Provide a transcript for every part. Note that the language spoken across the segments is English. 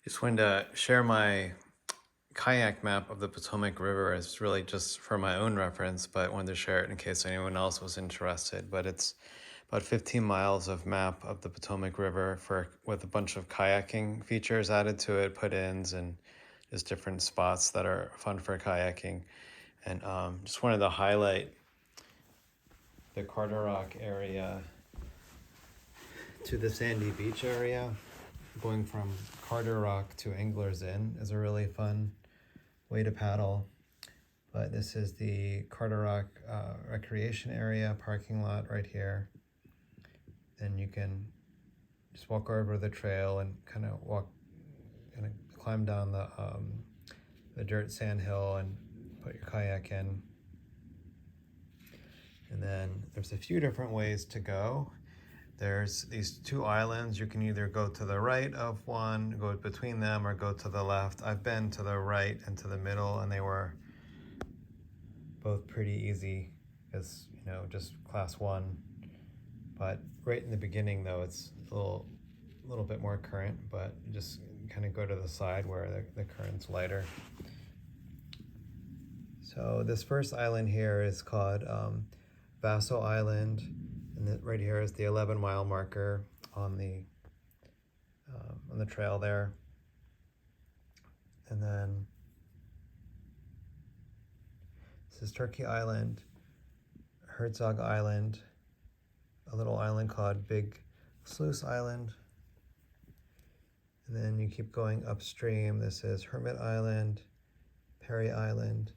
Just wanted to share my kayak map of the Potomac River. It's really just for my own reference, but wanted to share it in case anyone else was interested. But it's about 15 miles of map of the Potomac River with a bunch of kayaking features added to it, put-ins, and just different spots that are fun for kayaking. And just wanted to highlight the Carderock area to the Sandy Beach area. Going from Carderock to Angler's Inn is a really fun way to paddle. But this is the Carderock recreation area parking lot right here. And you can just walk over the trail and kind of climb down the dirt sand hill and put your kayak in. And then there's a few different ways to go. There's these two islands. You can either go to the right of one, go between them, or go to the left. I've been to the right and to the middle, and they were both pretty easy as, just class one. But right in the beginning, though, it's a little bit more current, but you just kind of go to the side where the current's lighter. So this first island here is called Vaso Island. And right here is the 11-mile marker on the trail there. And then this is Turkey Island, Herzog Island, a little island called Big Sluice Island. And then you keep going upstream. This is Hermit Island, Perry Island,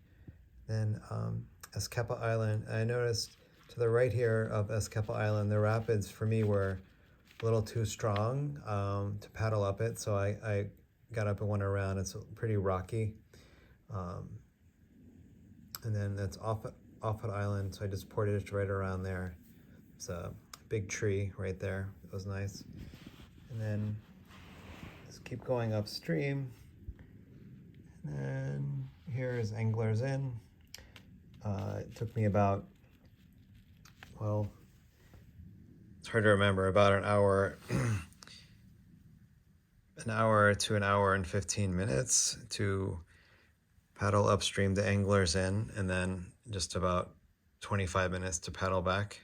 then Eskepa Island. And I noticed to the right here of Eskepa Island, the rapids for me were a little too strong to paddle up it, so I got up and went around. It's pretty rocky. And then that's Offit Island, so I just portaged right around there. It's a big tree right there. It was nice. And then just keep going upstream. And then here is Angler's Inn. It took me about, it's hard to remember, about an hour to an hour and 15 minutes to paddle upstream to Angler's Inn, and then just about 25 minutes to paddle back.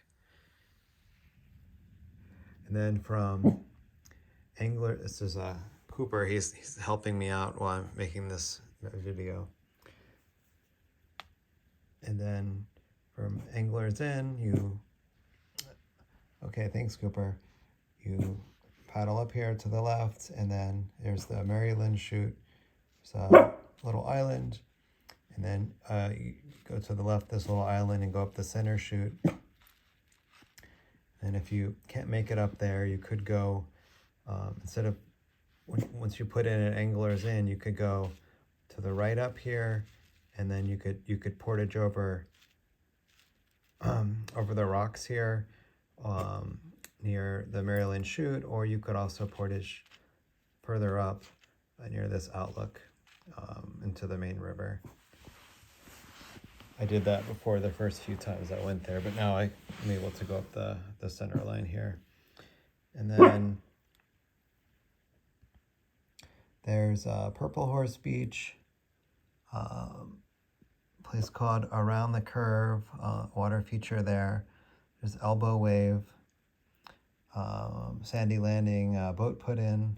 And then from this is Cooper, he's helping me out while I'm making this video. And then from Angler's Inn, okay, thanks, Cooper. You paddle up here to the left, and then there's the Maryland chute. There's a little island, and then you go to the left this little island and go up the center chute. And if you can't make it up there, you could go, instead of, once you put in an Angler's Inn, you could go to the right up here, and then you could portage over the rocks here near the Maryland chute, or you could also portage further up near this outlook into the main river. I did that before the first few times I went there, but now I'm able to go up the center line here. And then there's Purple Horse Beach, place called Around the Curve, water feature there. There's Elbow Wave, Sandy Landing, boat put in.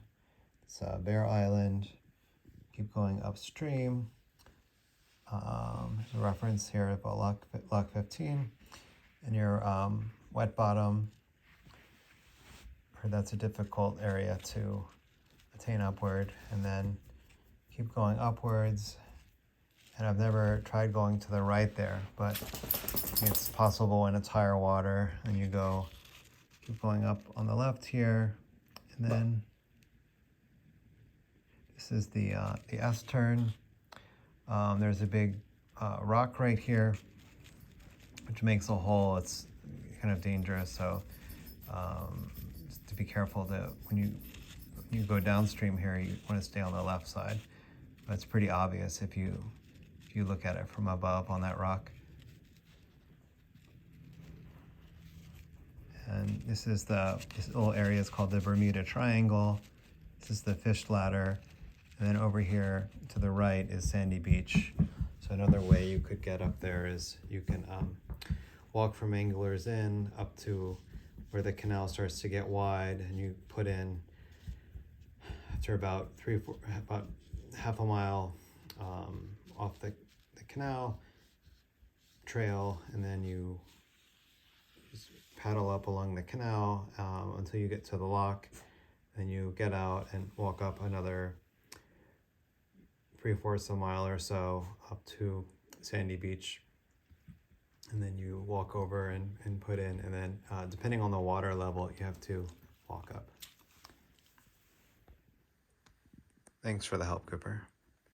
It's Bear Island. Keep going upstream. There's a reference here about Lock 15. And your Wet Bottom. That's a difficult area to attain upward. And then keep going upwards. And I've never tried going to the right there, but it's possible when it's higher water. And you keep going up on the left here, and then this is the S-turn. There's a big rock right here, which makes a hole. It's kind of dangerous, so just to be careful that when you go downstream here, you want to stay on the left side. But it's pretty obvious if you look at it from above on that rock. And this little area is called the Bermuda Triangle. This is the fish ladder. And then over here to the right is Sandy Beach. So another way you could get up there is you can walk from Anglers Inn up to where the canal starts to get wide, and you put in, after about about half a mile off the canal trail, and then you just paddle up along the canal until you get to the lock. Then you get out and walk up another 3/4 of a mile or so up to Sandy Beach, and then you walk over and put in, and then depending on the water level, you have to walk up. Thanks for the help, Cooper.